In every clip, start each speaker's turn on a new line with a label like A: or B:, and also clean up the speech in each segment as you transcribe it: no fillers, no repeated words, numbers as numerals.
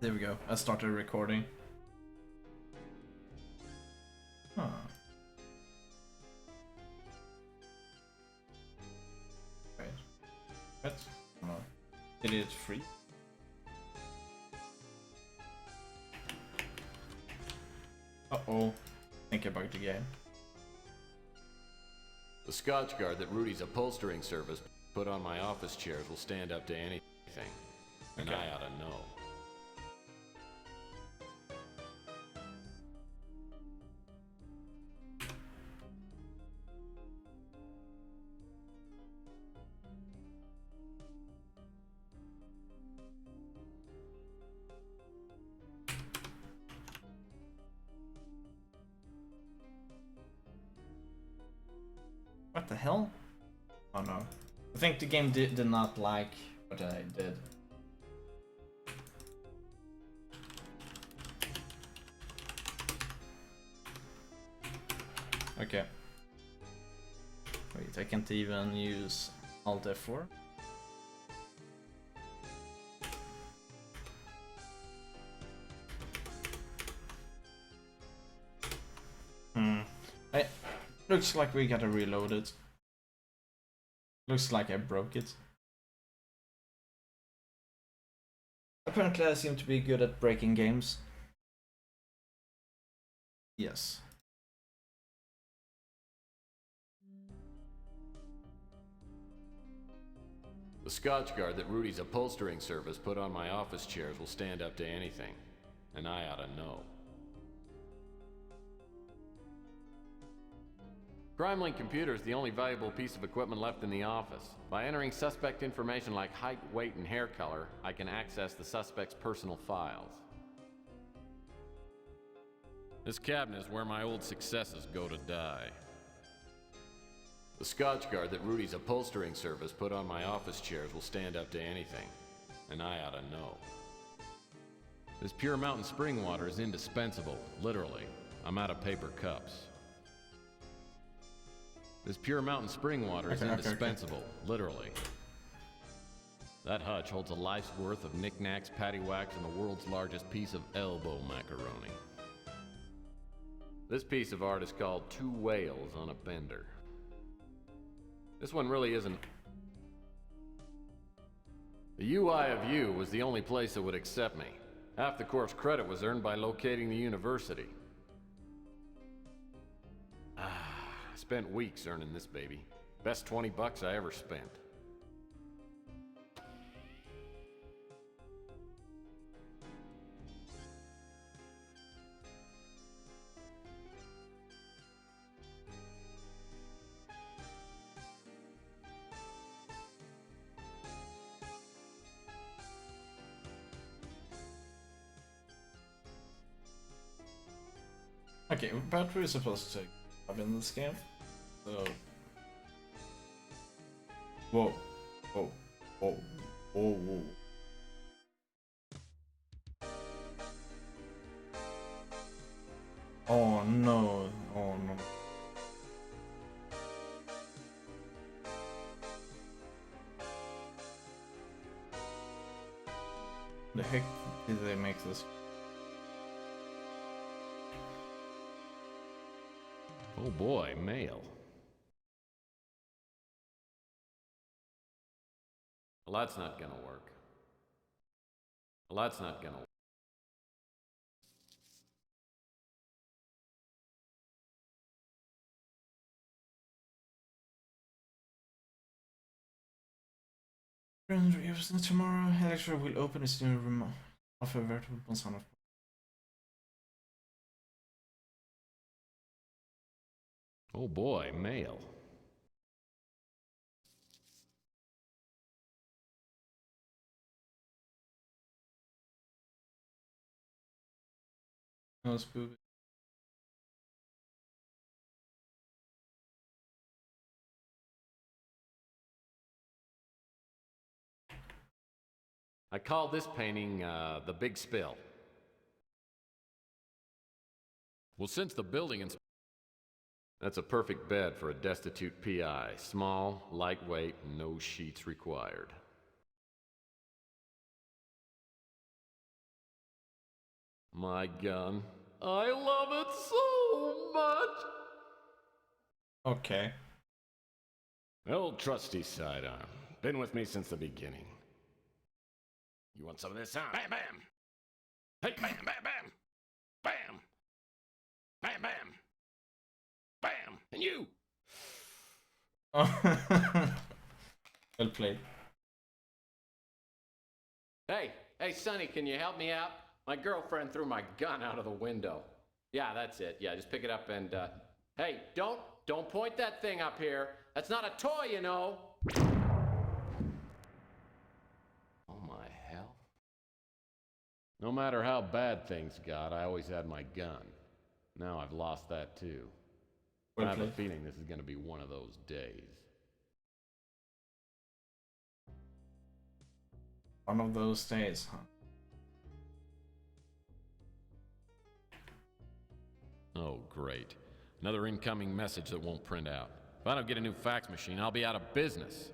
A: There we go. I started recording. Huh. Right. What? No. It is free. Uh-oh. I think I bugged the game.
B: The Scotch Guard that Rudy's upholstering service put on my office chairs will stand up to anything. And
A: Okay.
B: I ought to know.
A: What the hell? Oh no. I think the game did not like what I did. Okay. Wait, I can't even use Alt F4. Looks like we gotta reload it. Looks like I broke it. Apparently I seem to be good at breaking games. Yes.
B: The Scotch Guard that Rudy's upholstering service put on my office chairs will stand up to anything. And I ought to know. CrimeLink Computer is the only valuable piece of equipment left in the office. By entering suspect information like height, weight, and hair color, I can access the suspect's personal files. This cabinet is where my old successes go to die. The Scotch Guard that Rudy's upholstering service put on my office chairs will stand up to anything. And I ought to know. This pure mountain spring water is indispensable, literally. I'm out of paper cups. This pure mountain spring water is indispensable, literally. That hutch holds a life's worth of knickknacks, paddywhacks, and the world's largest piece of elbow macaroni. This piece of art is called Two Whales on a Bender. This one really isn't. The UI of U was the only place that would accept me. Half the course credit was earned by locating the university. I spent weeks earning this baby. Best 20 bucks I ever spent.
A: Okay, battery is supposed to have in this game. So. Whoa. Whoa. Whoa. Whoa. Whoa. Oh no. Oh no. The heck did they make this?
B: Oh boy, mail. Well, that's not gonna work. Well, that's not gonna work.
A: Tomorrow, Electra will open its new room of a vertical Bonzano.
B: Oh boy, mail.
A: No, spook.
B: I call this painting, The Big Spill. Well, since the building that's a perfect bed for a destitute PI. Small, lightweight, no sheets required. My gun. I love it so much!
A: Okay.
B: Old trusty sidearm. Been with me since the beginning. You want some of this, huh? Bam, bam! Hey, bam, bam, bam! Bam! Bam, bam! Bam! And you!
A: Well played.
B: Hey, Sonny, can you help me out? My girlfriend threw my gun out of the window. Yeah, that's it. Yeah, just pick it up and, hey, don't point that thing up here. That's not a toy, you know. Oh, my hell. No matter how bad things got, I always had my gun. Now I've lost that, too.
A: Well
B: I have a
A: played.
B: feeling this is going to be one of those days.
A: One of those days, huh?
B: Oh, great. Another incoming message that won't print out. If I don't get a new fax machine, I'll be out of business.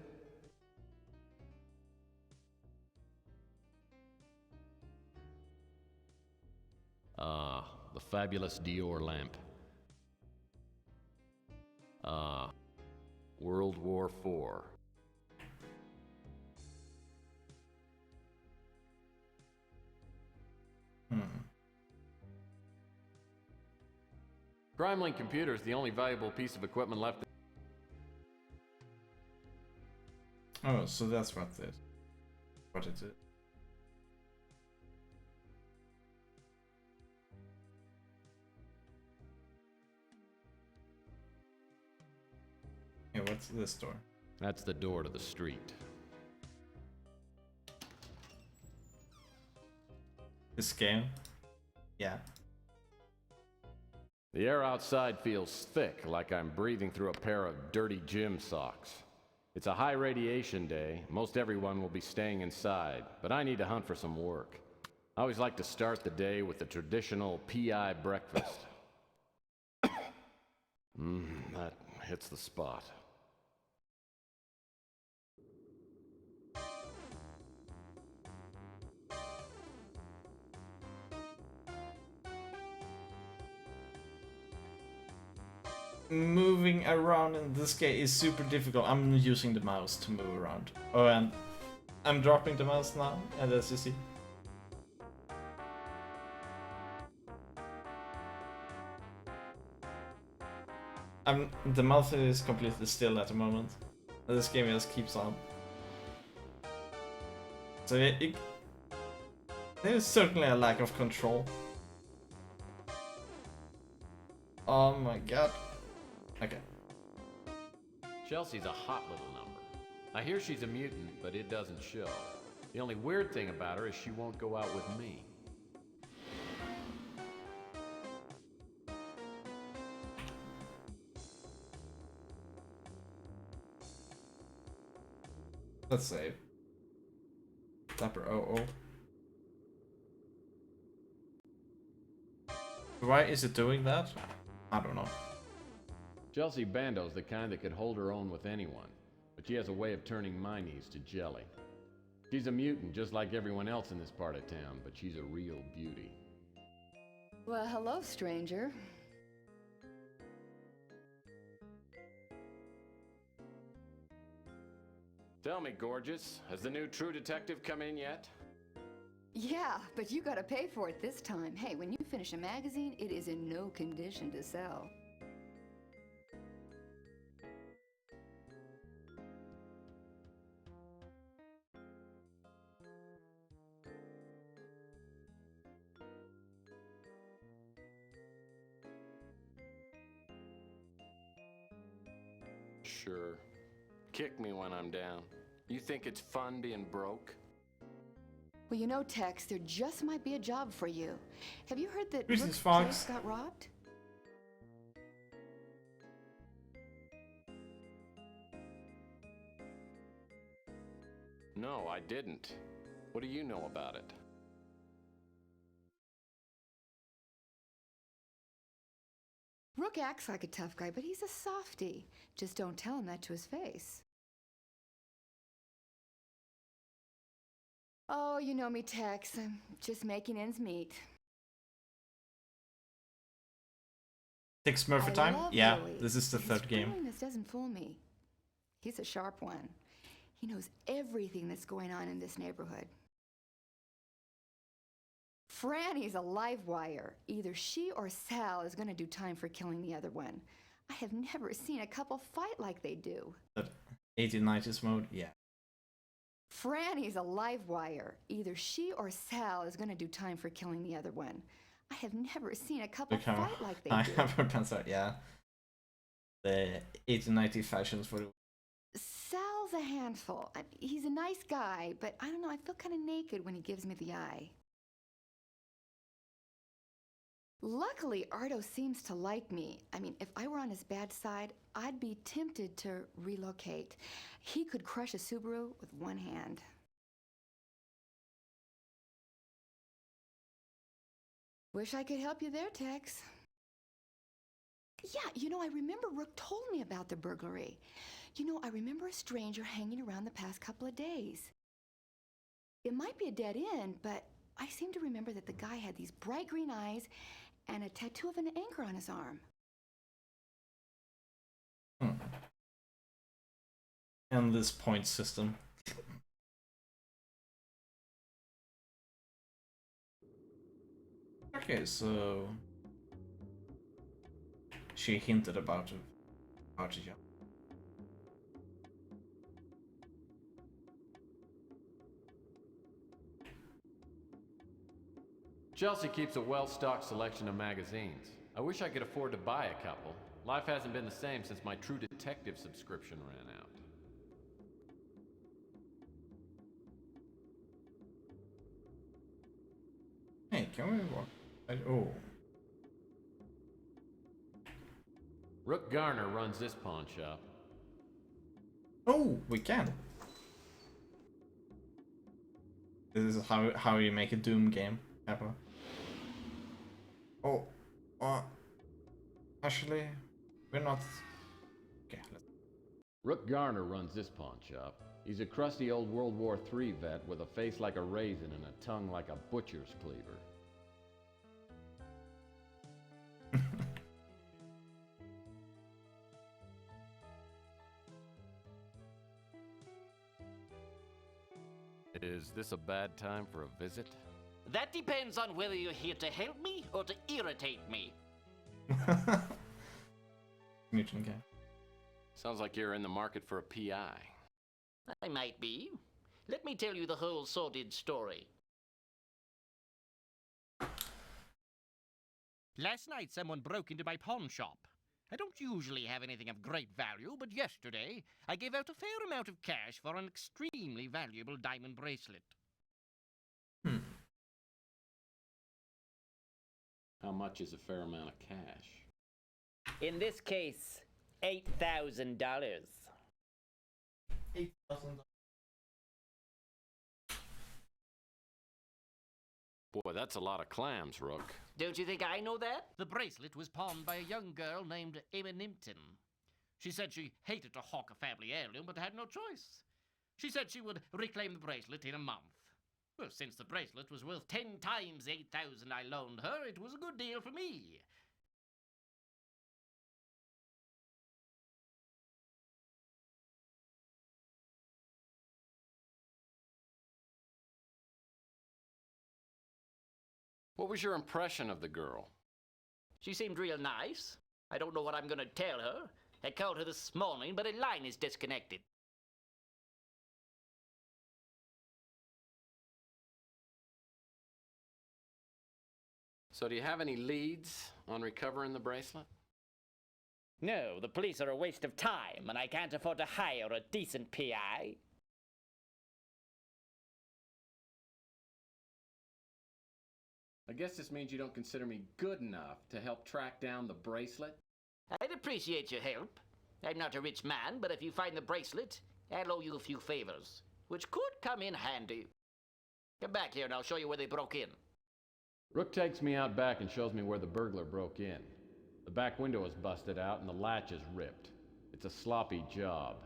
B: Ah, the fabulous Dior lamp. Ah, World War IV. Crimelink Computer is the only valuable piece of equipment left.
A: Oh, so that's what it is. Yeah, what's this door?
B: That's the door to the street.
A: This game? Yeah.
B: The air outside feels thick, like I'm breathing through a pair of dirty gym socks. It's a high radiation day. Most everyone will be staying inside, but I need to hunt for some work. I always like to start the day with the traditional PI breakfast. That hits the spot.
A: Moving around in this game is super difficult. I'm using the mouse to move around. Oh, and I'm dropping the mouse now, and as you see. The mouse is completely still at the moment. And this game just keeps on. So there is certainly a lack of control. Oh my god. Okay.
B: Chelsea's a hot little number. I hear she's a mutant, but it doesn't show. The only weird thing about her is she won't go out with me.
A: Let's save. Dapper 00. Why is it doing that? I don't know.
B: Chelsea Bando's the kind that could hold her own with anyone, but she has a way of turning my knees to jelly. She's a mutant just like everyone else in this part of town, but she's a real beauty.
C: Well, hello, stranger.
B: Tell me, gorgeous, has the new True Detective come in yet?
C: Yeah, but you gotta pay for it this time. Hey, when you finish a magazine, it is in no condition to sell.
B: Sure. Kick me when I'm down. You think it's fun being broke?
C: Well, you know, Tex, there just might be a job for you. Have you heard that
A: Who's
C: Rook's
A: this fox?
C: place got robbed?
B: No, I didn't. What do you know about it?
C: Rook acts like a tough guy, but he's a softie. Just don't tell him that to his face. Oh, you know me, Tex. I'm just making ends meet.
A: Six Smurfer
C: I
A: time?
C: love
A: Yeah,
C: Louis.
A: this is the
C: His
A: third game.
C: friendliness doesn't fool me. He's a sharp one. He knows everything that's going on in this neighborhood. Franny's a live wire. Either she or Sal is going to do time for killing the other one. I have never seen a couple fight like they do.
A: That 1890s mode, yeah.
C: Franny's a live wire. Either she or Sal is going to do time for killing the other one. I have never seen a couple
A: Look how
C: fight like they
A: I
C: do.
A: have her pants out, yeah. The 1890 fashions for the...
C: Sal's a handful. He's a nice guy, but I don't know, I feel kind of naked when he gives me the eye. Luckily, Ardo seems to like me. I mean, if I were on his bad side, I'd be tempted to relocate. He could crush a Subaru with one hand. Wish I could help you there, Tex. Yeah, you know, I remember Rook told me about the burglary. You know, I remember a stranger hanging around the past couple of days. It might be a dead end, but I seem to remember that the guy had these bright green eyes and a tattoo of an anchor on his arm.
A: Endless point system. Okay, so... She hinted about it. Yeah.
B: Chelsea keeps a well-stocked selection of magazines. I wish I could afford to buy a couple. Life hasn't been the same since my True Detective subscription ran out.
A: Hey, can we walk? Oh.
B: Rook Garner runs this pawn shop.
A: Oh, we can. This is how you make a Doom game, Apple. Oh, actually, we're not. Okay, let's.
B: Rook Garner runs this pawn shop. He's a crusty old World War III vet with a face like a raisin and a tongue like a butcher's cleaver. Is this a bad time for a visit?
D: That depends on whether you're here to help me or to irritate me.
A: Mutant game.
B: Sounds like you're in the market for a PI.
D: I might be. Let me tell you the whole sordid story. Last night, someone broke into my pawn shop. I don't usually have anything of great value, but yesterday I gave out a fair amount of cash for an extremely valuable diamond bracelet.
B: How much is a fair amount of cash?
D: In this case, $8,000.
A: $8,000.
B: Boy, that's a lot of clams, Rook.
D: Don't you think I know that? The bracelet was pawned by a young girl named Emma Nimpton. She said she hated to hawk a family heirloom, but had no choice. She said she would reclaim the bracelet in a month. Well, since the bracelet was worth 10 times the $8,000 I loaned her, it was a good deal for me.
B: What was your impression of the girl?
D: She seemed real nice. I don't know what I'm going to tell her. I called her this morning, but her line is disconnected.
B: So do you have any leads on recovering the bracelet?
D: No, the police are a waste of time, and I can't afford to hire a decent PI.
B: I guess this means you don't consider me good enough to help track down the bracelet?
D: I'd appreciate your help. I'm not a rich man, but if you find the bracelet, I'll owe you a few favors, which could come in handy. Come back here and I'll show you where they broke in.
B: Rook takes me out back and shows me where the burglar broke in. The back window is busted out and the latch is ripped. It's a sloppy job.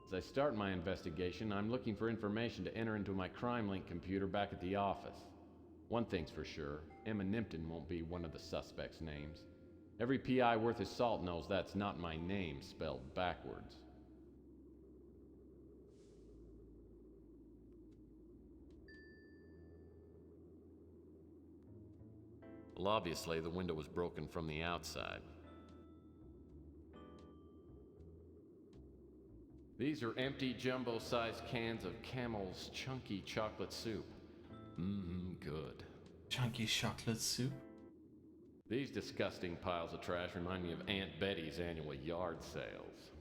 B: As I start my investigation, I'm looking for information to enter into my CrimeLink computer back at the office. One thing's for sure, Emma Nimpton won't be one of the suspects' names. Every PI worth his salt knows that's not my name spelled backwards. Well, obviously, the window was broken from the outside. These are empty jumbo-sized cans of Camel's chunky chocolate soup. Mmm, good.
A: Chunky chocolate soup.
B: These disgusting piles of trash remind me of Aunt Betty's annual yard sales.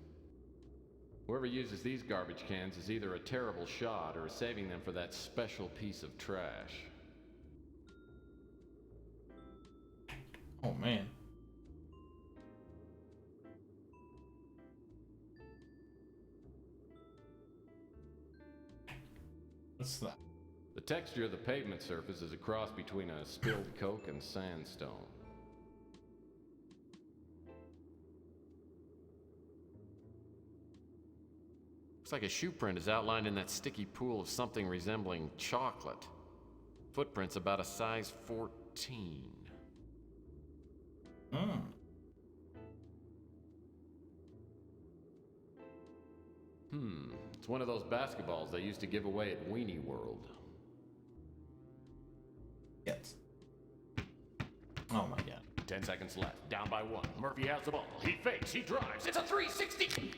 B: Whoever uses these garbage cans is either a terrible shot or is saving them for that special piece of trash.
A: Oh man. What's that?
B: The texture of the pavement surface is a cross between a spilled Coke and sandstone. Looks like a shoe print is outlined in that sticky pool of something resembling chocolate. Footprints about a size 14.
A: Hmm.
B: It's one of those basketballs they used to give away at Weenie World.
A: Yes. Oh my god.
B: 10 seconds left. Down by 1. Murphy has the ball. He fakes. He drives. It's a 360.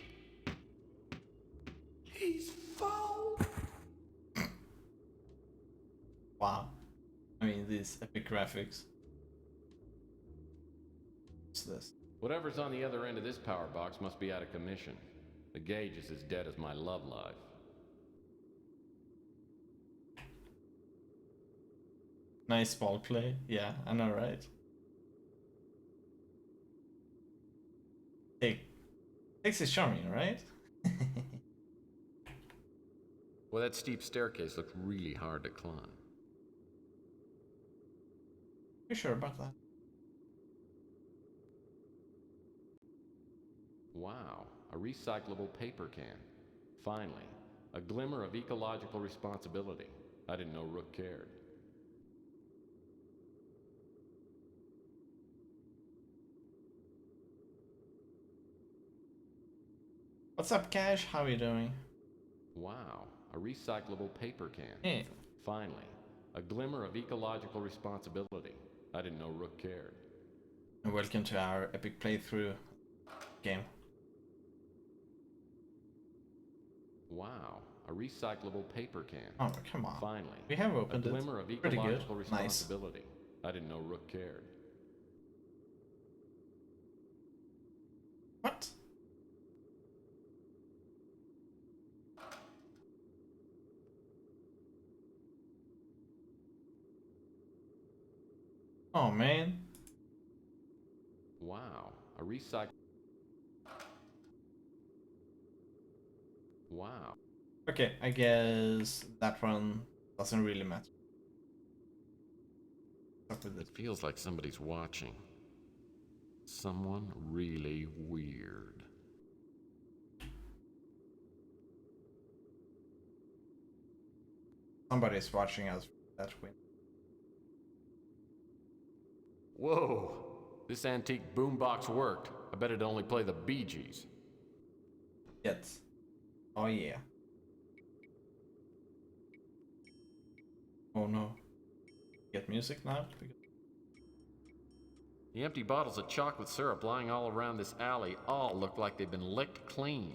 B: He's fouled.
A: Wow. I mean, these epic graphics. What's this?
B: Whatever's on the other end of this power box must be out of commission. The gauge is as dead as my love life.
A: Nice ball play. Yeah, I know, right? Hey, X is charming, right?
B: Well, that steep staircase looked really hard to climb.
A: You sure about that?
B: Wow, a recyclable paper can. Finally, a glimmer of ecological responsibility. I didn't know Rook cared.
A: What's up, Cash? How are you doing?
B: Wow, a recyclable paper can.
A: Hey.
B: Finally, a glimmer of ecological responsibility. I didn't know Rook cared.
A: And welcome to our epic playthrough game.
B: Wow, a recyclable paper can.
A: Oh, come on.
B: Finally,
A: We have
B: a
A: opened it.
B: glimmer of
A: Pretty good.
B: ecological
A: Nice.
B: responsibility. I didn't know Rook cared.
A: What? Oh man.
B: Wow, a recycle. Wow.
A: Okay, I guess that one doesn't really matter. Stop with it.
B: It feels like somebody's watching. Someone really weird.
A: Somebody's watching us from that window.
B: Whoa! This antique boombox worked. I bet it'd only play the Bee Gees.
A: Yet. Oh yeah. Oh no. Get music now?
B: The empty bottles of chocolate syrup lying all around this alley all look like they've been licked clean.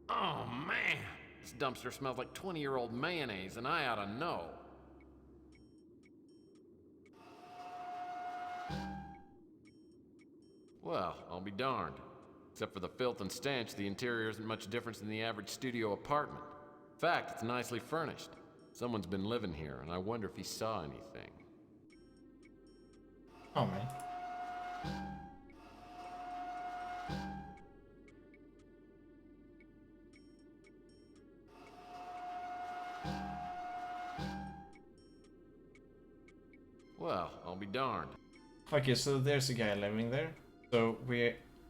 B: Oh man! This dumpster smells like 20-year-old mayonnaise, and I ought to know. Well, I'll be darned. Except for the filth and stench, the interior isn't much different than the average studio apartment. In fact, it's nicely furnished. Someone's been living here, and I wonder if he saw anything.
A: Oh man.
B: Well, I'll be darned.
A: Okay, so there's a guy living there. So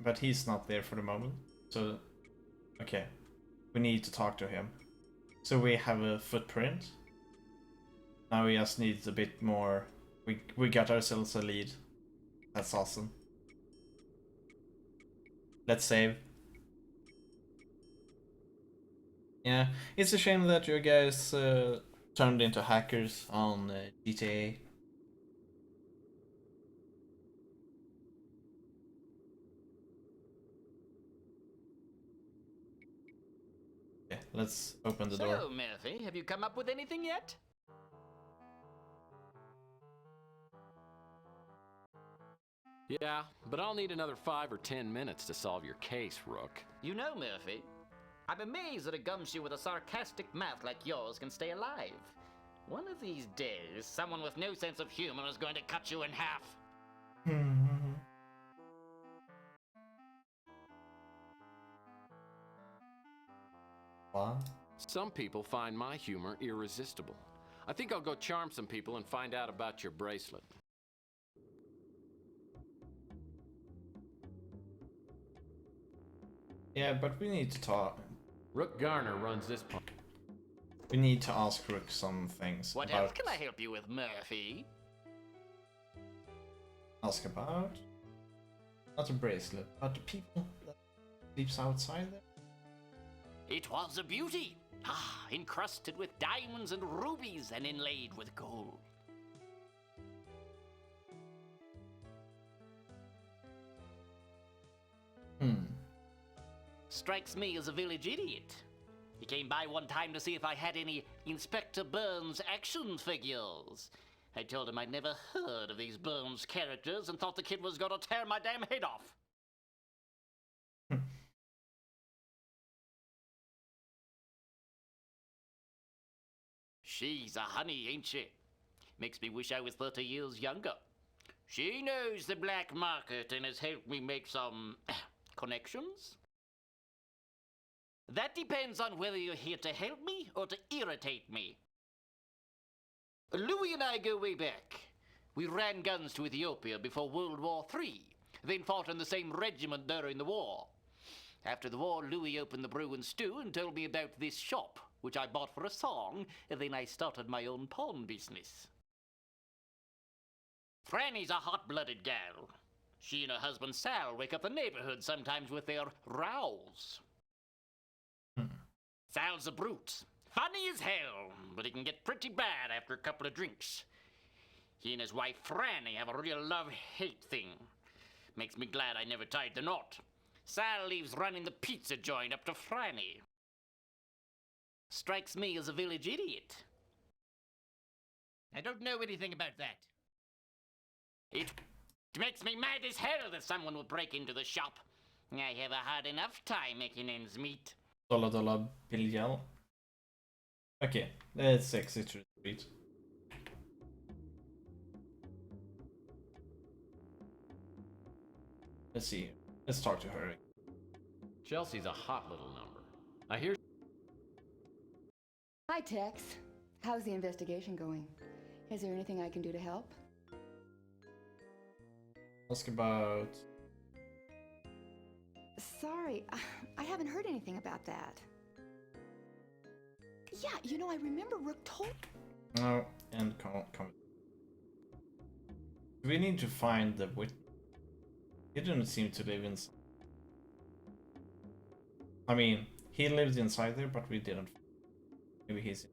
A: but he's not there for the moment. So, okay, we need to talk to him. So we have a footprint. Now we just need a bit more We got ourselves a lead. That's awesome. Let's save. Yeah, it's a shame that you guys turned into hackers on GTA. Okay, let's open the door.
D: So, Murphy, have you come up with anything yet?
B: Yeah, but I'll need another 5 or 10 minutes to solve your case, Rook.
D: You know, Murphy, I'm amazed that a gumshoe with a sarcastic mouth like yours can stay alive. One of these days, someone with no sense of humor is going to cut you in half.
A: What?
B: Some people find my humor irresistible. I think I'll go charm some people and find out about your bracelet.
A: Yeah, but we need to talk.
B: Rook Garner runs this part.
A: We need to ask Rook some things.
D: What
A: about,
D: else can I help you with, Murphy?
A: Ask about? Not a bracelet, but the people that sleeps outside there.
D: It was a beauty. Encrusted with diamonds and rubies and inlaid with gold. Strikes me as a village idiot. He came by one time to see if I had any Inspector Burns action figures. I told him I'd never heard of these Burns characters and thought the kid was gonna tear my damn head off. She's a honey, ain't she? Makes me wish I was 30 years younger. She knows the black market and has helped me make some connections. That depends on whether you're here to help me or to irritate me. Louis and I go way back. We ran guns to Ethiopia before World War III, then fought in the same regiment during the war. After the war, Louis opened the Brew and Stew and told me about this shop, which I bought for a song, and then I started my own pawn business. Franny's a hot-blooded gal. She and her husband Sal wake up the neighborhood sometimes with their rows. Sal's a brute. Funny as hell, but he can get pretty bad after a couple of drinks. He and his wife Franny have a real love-hate thing. Makes me glad I never tied the knot. Sal leaves running the pizza joint up to Franny. Strikes me as a village idiot. I don't know anything about that. It makes me mad as hell that someone would break into the shop. I have a hard enough time making ends meet.
A: $dollar biljal. Okay, that's sexy to read. Let's see. Let's talk to her.
B: Chelsea's a hot little number. I hear.
C: Hi, Tex. How's the investigation going? Is there anything I can do to help?
A: Ask about.
C: Sorry, I haven't heard anything about that. Yeah, you know, I remember Rook told...
A: No, and come. We need to find the witness. He didn't seem to live inside. I mean, he lived inside there, but we didn't. Maybe he's...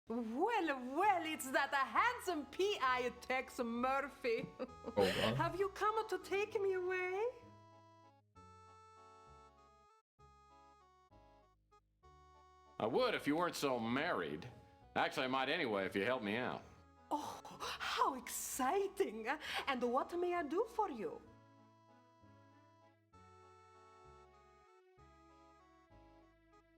E: Well, it's that a handsome P.I. Tex Murphy.
A: Oh, God.
E: Have you come to take me away?
B: I would if you weren't so married. Actually, I might anyway if you help me out.
E: Oh, how exciting! And what may I do for you?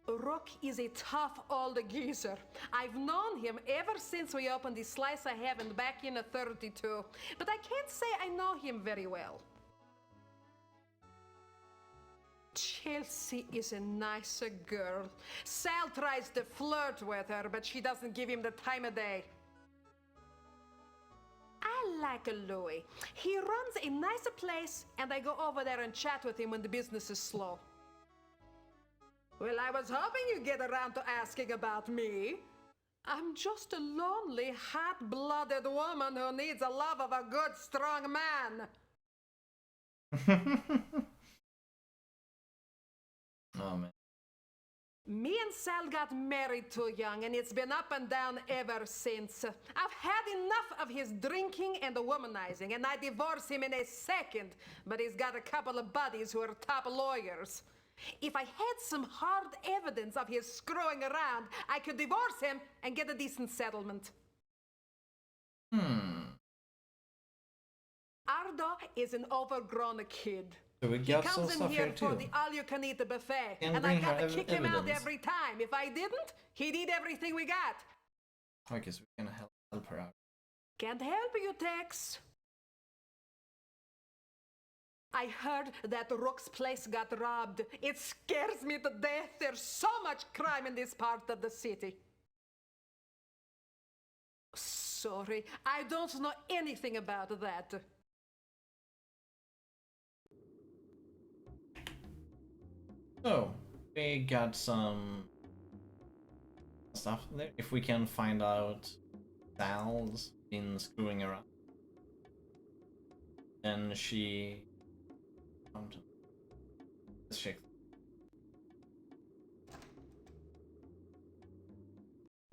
E: Rook is a tough old geezer. I've known him ever since we opened the slice of heaven back in '32, but I can't say I know him very well. Chelsea is a nicer girl. Sal tries to flirt with her, but she doesn't give him the time of day. I like Louis. He runs a nicer place, and I go over there and chat with him when the business is slow. Well, I was hoping you'd get around to asking about me. I'm just a lonely, hot-blooded woman who needs the love of a good, strong man.
A: Oh man.
E: Me and Sal got married too young, and it's been up and down ever since. I've had enough of his drinking and the womanizing, and I divorce him in a second, but he's got a couple of buddies who are top lawyers. If I had some hard evidence of his screwing around, I could divorce him and get a decent settlement. Ardo is an overgrown kid.
A: So we
E: He
A: got some
E: comes in
A: stuff
E: here
A: here
E: for
A: too.
E: the all-you-can-eat buffet,
A: And
E: and I
A: bring her
E: gotta kick him out
A: evidence.
E: every time. If I didn't, he'd eat everything we got.
A: Okay, so we can help her out.
E: Can't help you, Tex. I heard that Rook's place got robbed. It scares me to death. There's so much crime in this part of the city. Sorry, I don't know anything about that.
A: So, we got some stuff there. If we can find out Sal's been screwing around. Then she... Let's check.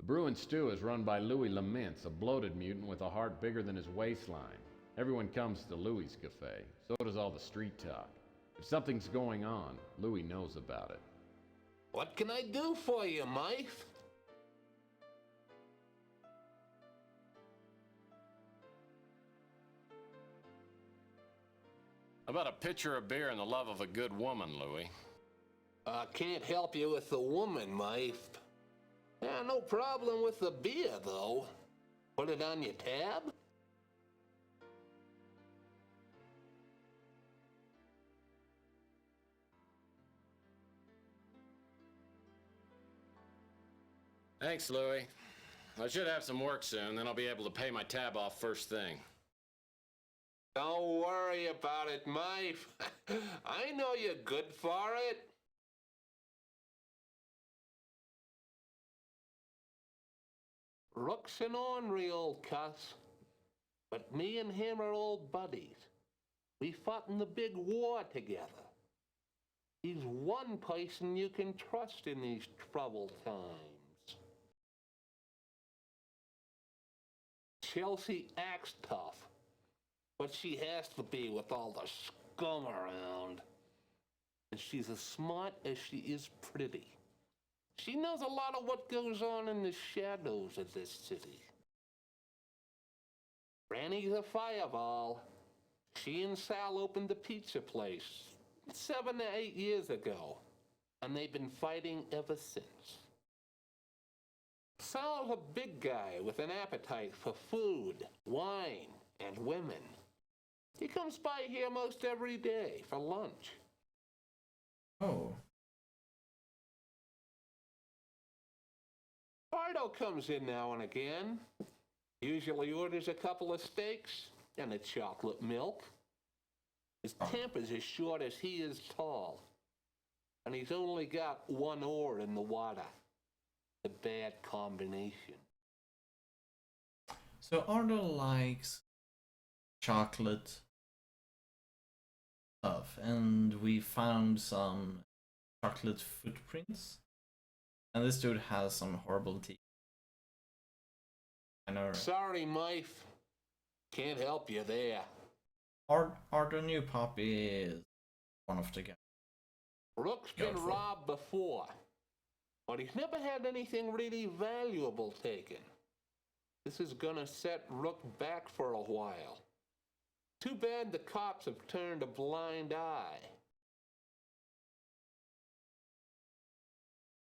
B: The Brew and Stew is run by Louis Lamintz, a bloated mutant with a heart bigger than his waistline. Everyone comes to Louis' cafe. So does all the street talk. If something's going on, Louis knows about it.
F: What can I do for you, Mike?
B: About a pitcher of beer and the love of a good woman, Louis.
F: I can't help you with the woman, Mike. Yeah, no problem with the beer, though. Put it on your tab?
B: Thanks, Louis. I should have some work soon, then I'll be able to pay my tab off first thing.
F: Don't worry about it, Mike. I know you're good for it. Rook's an ornery old cuss, but me and him are old buddies. We fought in the big war together. He's one person you can trust in these troubled times. Chelsea acts tough, but she has to be with all the scum around. And she's as smart as she is pretty. She knows a lot of what goes on in the shadows of this city. Granny's a fireball. She and Sal opened a pizza place 7 to 8 years ago, and they've been fighting ever since. Sal's a big guy with an appetite for food, wine, and women. He comes by here most every day for lunch.
A: Oh.
F: Ardo comes in now and again. Usually orders a couple of steaks and a chocolate milk. His temper's as short as he is tall. And he's only got one oar in the water. A bad combination.
A: So Ardo likes chocolate stuff, and we found some chocolate footprints. And this dude has some horrible teeth. I know.
F: Sorry, Mike. Can't help you there.
A: Ardo New Poppy is one of the guys.
F: Rook's
A: Go
F: been
A: for it.
F: robbed before, but he's never had anything really valuable taken. This is gonna set Rook back for a while. Too bad the cops have turned a blind eye.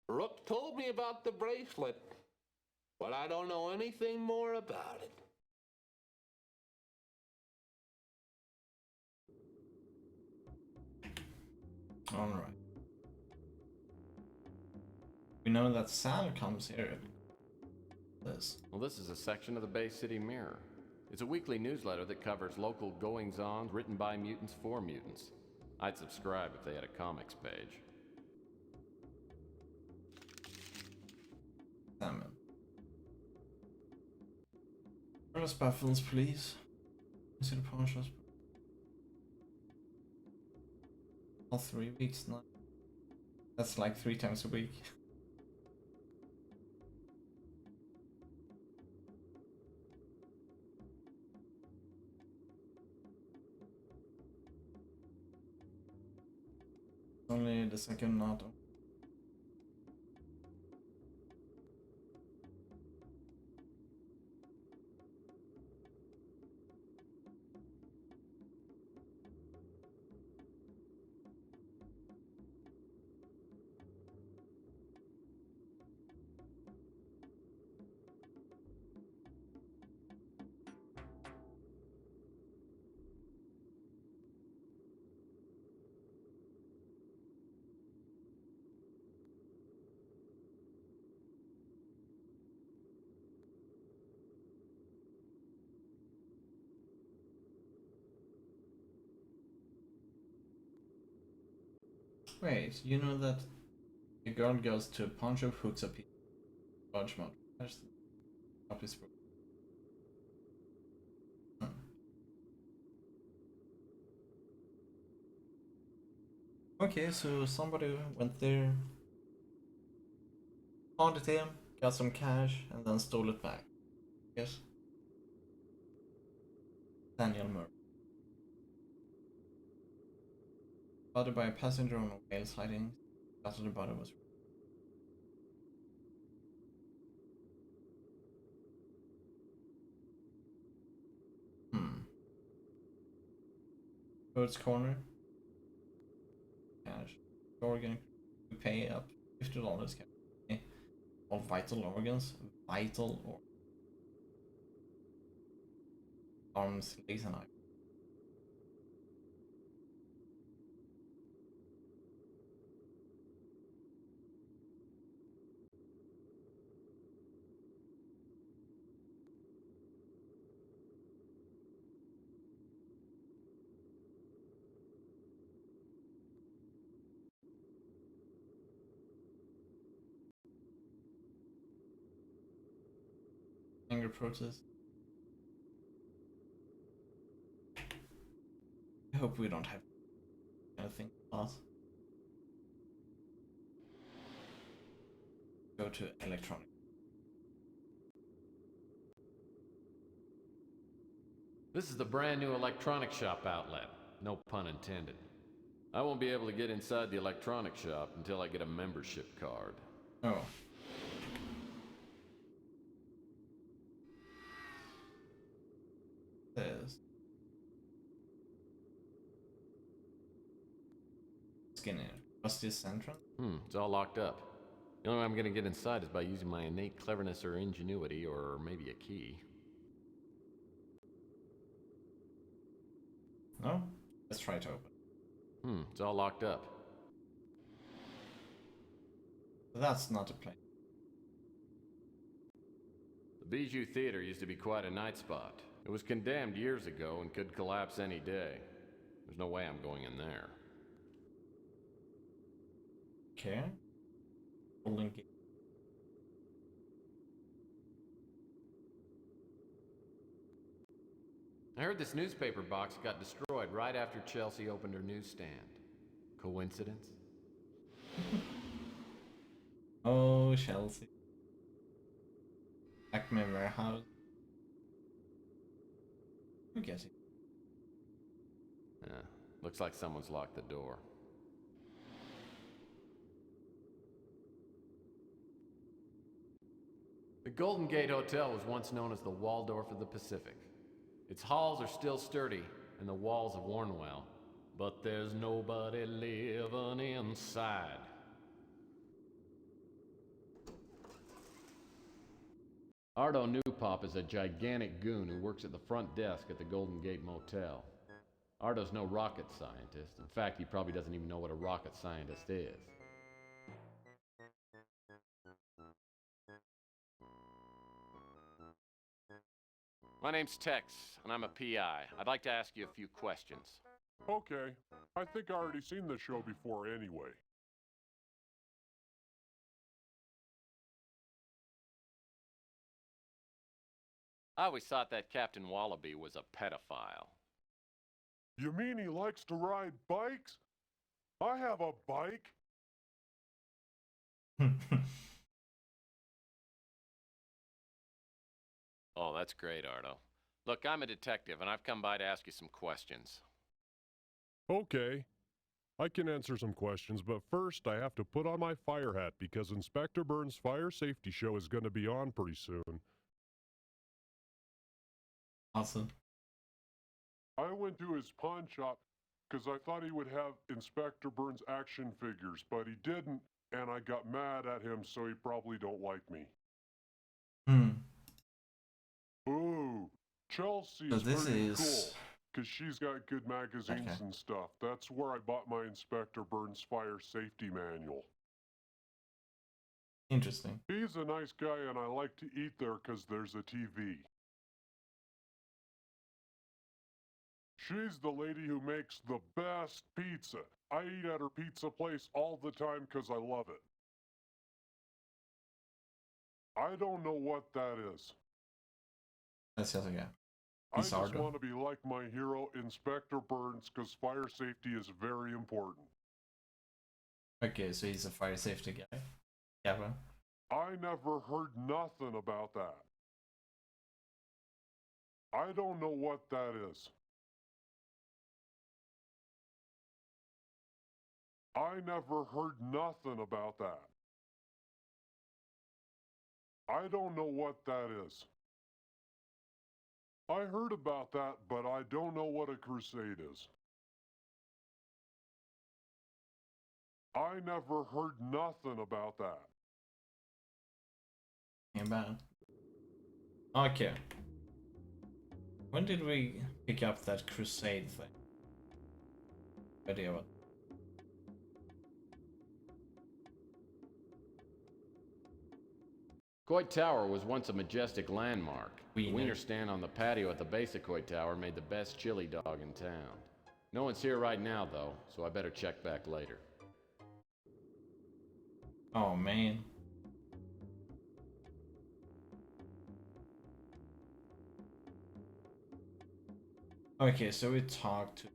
F: Rook told me about the bracelet, but I don't know anything more about it.
A: Alright. We know that Sal comes here. This.
B: Well, this is a section of the Bay City Mirror. It's a weekly newsletter that covers local goings-on written by mutants for mutants. I'd subscribe if they had a comics page.
A: Salmon. Where's Baffles, please? Is it a pawn shop? All 3 weeks now. That's like 3 times a week. Only the second not. Wait, you know that a girl goes to a pawn shop, hooks up his large mount. Up his foot. Okay, so somebody went there, haunted him, got some cash, and then stole it back. Yes. Daniel Murray. Spotted by a passenger on a whale sighting. After the body was. Bird's Corner. Cash. Organ. We pay up $50 cash. All vital organs. Vital or arms, legs, and eyes. Anger protest. I hope we don't have anything else. Go to electronic.
B: This is the brand new electronic shop outlet. No pun intended. I won't be able to get inside the electronic shop until I get a membership card.
A: Oh. This. Skinny. What's this entrance?
B: It's all locked up. The only way I'm gonna get inside is by using my innate cleverness or ingenuity, or maybe a key.
A: No? Let's try to open.
B: It's all locked up.
A: That's not a place.
B: The Bijou Theater used to be quite a night spot. It was condemned years ago and could collapse any day. There's no way I'm going in there.
A: Okay. Golden Gate.
B: I heard this newspaper box got destroyed right after Chelsea opened her newsstand. Coincidence?
A: Oh, Chelsea. Acme Warehouse. Who gets it?
B: Yeah, looks like someone's locked the door. The Golden Gate Hotel was once known as the Waldorf of the Pacific. Its halls are still sturdy, and the walls have worn well. But there's nobody living inside. Ardo Newpop is a gigantic goon who works at the front desk at the Golden Gate Motel. Ardo's no rocket scientist. In fact, he probably doesn't even know what a rocket scientist is. My name's Tex, and I'm a PI. I'd like to ask you a few questions.
G: Okay. I think I already seen this show before anyway.
B: I always thought that Captain Wallaby was a pedophile.
G: You mean he likes to ride bikes? I have a bike.
B: Oh, that's great, Ardo. Look, I'm a detective, and I've come by to ask you some questions.
G: Okay. I can answer some questions, but first I have to put on my fire hat because Inspector Burns' fire safety show is going to be on pretty soon.
A: Awesome.
G: I went to his pawn shop because I thought he would have Inspector Burns action figures, but he didn't, and I got mad at him, so he probably don't like me.
A: Hmm.
G: Ooh, Chelsea's
A: So this
G: pretty
A: is
G: cool, because she's got good magazines
A: Okay.
G: and stuff. That's where I bought my Inspector Burns fire safety manual.
A: interesting.
G: He's a nice guy, and I like to eat there because there's a TV. She's the lady who makes the best pizza. I eat at her pizza place all the time because I love it. I don't know what that is.
A: That's just okay.
G: I
A: He's
G: just
A: Ardo.
G: want to be like my hero, Inspector Burns, because fire safety is very important.
A: Okay, so he's a fire safety guy. Yeah, well.
G: I never heard nothing about that. I don't know what that is. I never heard nothing about that. I don't know what that is. I heard about that, but I don't know what a crusade is. I never heard nothing about that.
A: Yeah, bad. Okay. When did we pick up that crusade thing? Idea what?
B: Coit Tower was once a majestic landmark. The
A: Wiener.
B: wiener stand on the patio at the base of Coit Tower made the best chili dog in town. No one's here right now, though, so I better check back later.
A: Oh man. Okay, so we talked to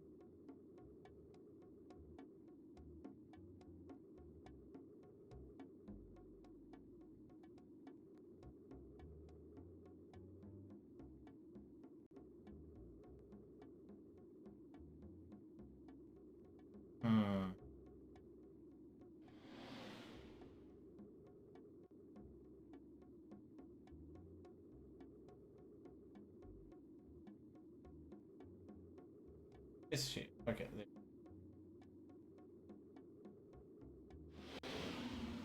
A: Hmm. Is she? Okay.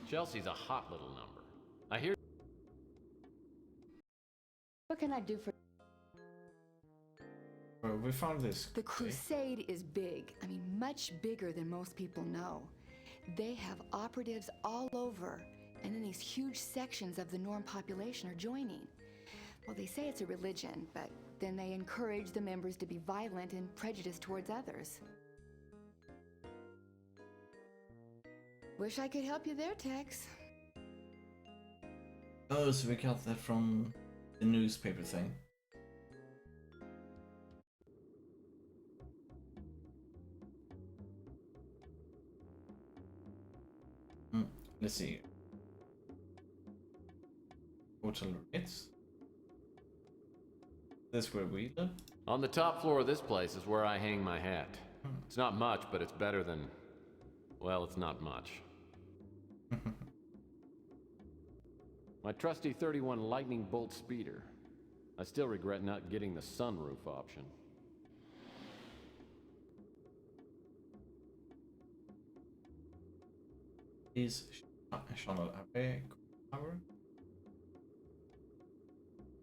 B: Chelsea's a hot little number. I hear
C: What can I do for...
A: Well, we found this.
C: The crusade is big. I mean, much bigger than most people know. They have operatives all over, and then these huge sections of the Norm population are joining. Well, they say it's a religion, but then they encourage the members to be violent and prejudiced towards others. Wish I could help you there, Tex.
A: Oh, so we got that from the newspaper thing. Let's see. Hotel Ritz. This where we live?
B: on the top floor of this place is where I hang my hat. It's not much, but it's better than... well, it's not much. My trusty 31 Lightning Bolt speeder. I still regret not getting the sunroof option.
A: Is Channel Abbey Tower?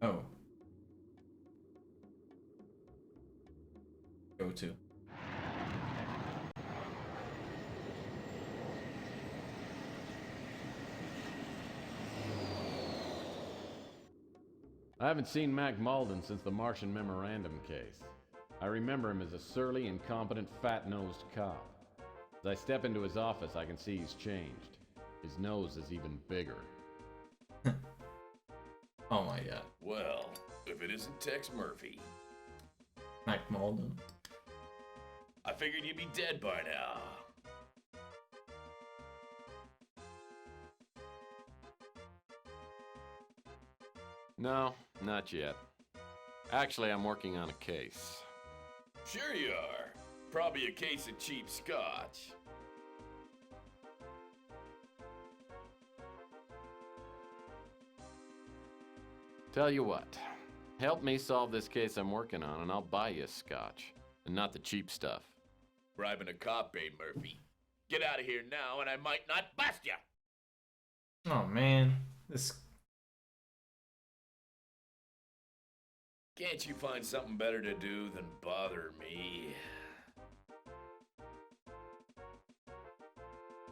A: Oh. Go to.
B: I haven't seen Mac Malden since the Martian Memorandum case. I remember him as a surly, incompetent, fat-nosed cop. As I step into his office, I can see he's changed. His nose is even bigger.
A: Oh my god.
B: Well,
H: if it isn't Tex Murphy.
A: Mac Malden.
H: I figured you'd be dead by now.
B: No, not yet. Actually, I'm working on a case.
H: Sure you are. Probably a case of cheap scotch.
B: Tell you what, help me solve this case I'm working on, and I'll buy you a scotch. And not the cheap stuff.
H: Bribing a cop, eh, Murphy? Get out of here now, and I might not bust you!
A: Oh man, this.
H: Can't you find something better to do than bother me?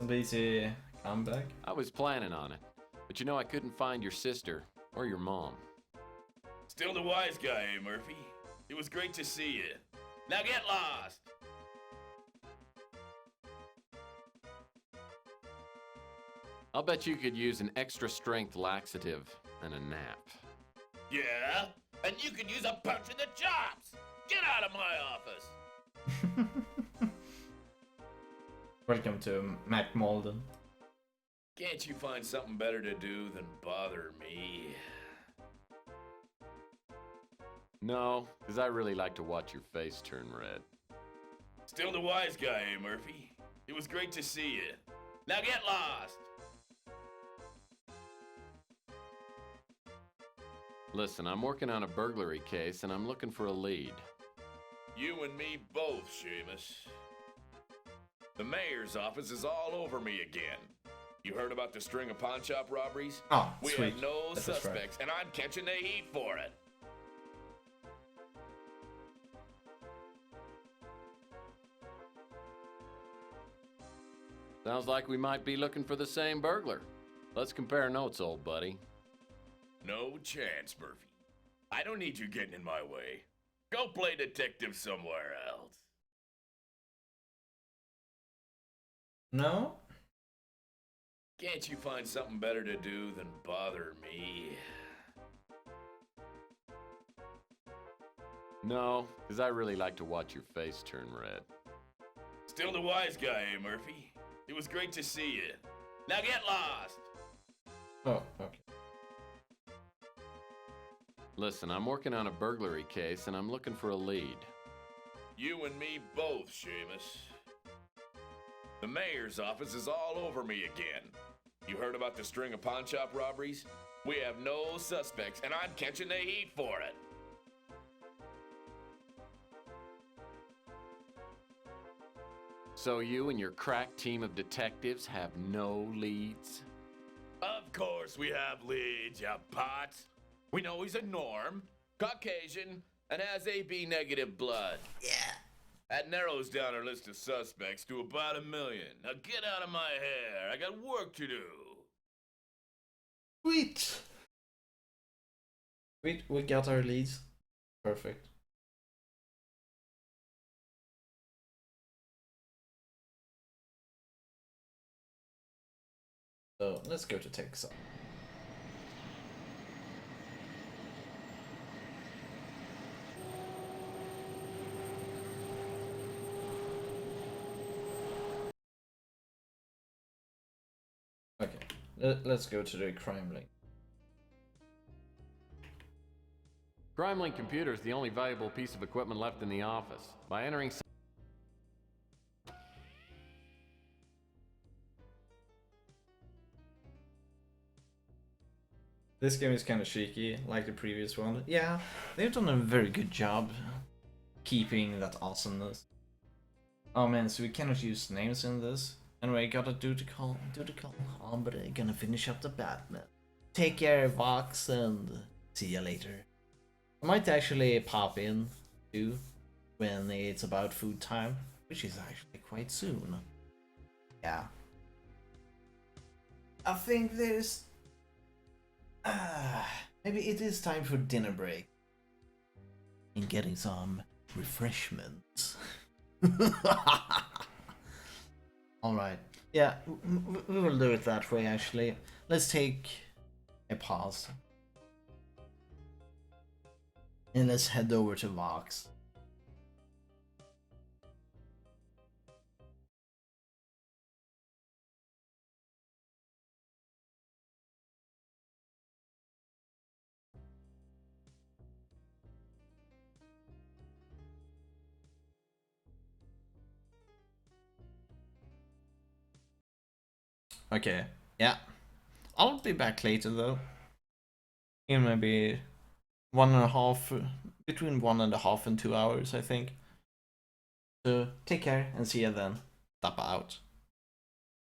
A: Busy comeback.
B: I was planning on it, but you know I couldn't find your sister or your mom.
H: Still the wise guy, eh, Murphy? It was great to see you. Now get lost!
B: I'll bet you could use an extra strength laxative and a nap.
H: Yeah? And you could use a punch in the chops! Get out of my office!
A: Welcome to Mac Malden.
H: Can't you find something better to do than bother me?
B: No, because I really like to watch your face turn red.
H: Still the wise guy, eh, Murphy? It was great to see you. Now get lost!
B: Listen, I'm working on a burglary case and I'm looking for a lead.
H: You and me both, Seamus. The mayor's office is all over me again. You heard about the string of pawn shop robberies?
A: Oh,
H: We
A: sweet.
H: have no
A: That is right.
H: suspects, and I'm catching the heat for it.
B: Sounds like we might be looking for the same burglar. Let's compare notes, old buddy.
H: No chance, Murphy. I don't need you getting in my way. Go play detective somewhere else.
A: No?
H: Can't you find something better to do than bother me?
B: No, because I really like to watch your face turn red.
H: Still the wise guy, eh, Murphy? It was great to see you. Now get lost!
A: Oh, okay.
B: Listen, I'm working on a burglary case and I'm looking for a lead.
H: You and me both, Seamus. The mayor's office is all over me again. You heard about the string of pawn shop robberies? We have no suspects, and I'm catching the heat for it.
B: So you and your crack team of detectives have no leads?
H: Of course we have leads, you pots. We know he's a norm, Caucasian, and has AB negative blood. Yeah. That narrows down our list of suspects to about 1 million. Now get out of my hair. I got work to do.
A: Sweet. Sweet, we got our leads. Perfect. So let's go to Texas. Okay, let's go to the crime link.
B: CrimeLink computer is the only valuable piece of equipment left in the office. By entering
A: This game is kind of cheeky, like the previous one. Yeah, they've done a very good job keeping that awesomeness. Oh man, so we cannot use names in this. Anyway, gotta do the call home, but I'm gonna finish up the Batman. Take care, Vox, and see ya later. I might actually pop in too when it's about food time, which is actually quite soon. Yeah. I think there's maybe it is time for dinner break. And getting some refreshments. Alright. Yeah, we will do it that way actually. Let's take a pause. And let's head over to Vox. Okay, yeah. I'll be back later though. In maybe 1.5, between 1.5 and 2 hours, I think. So take care and see you then. Tappa out.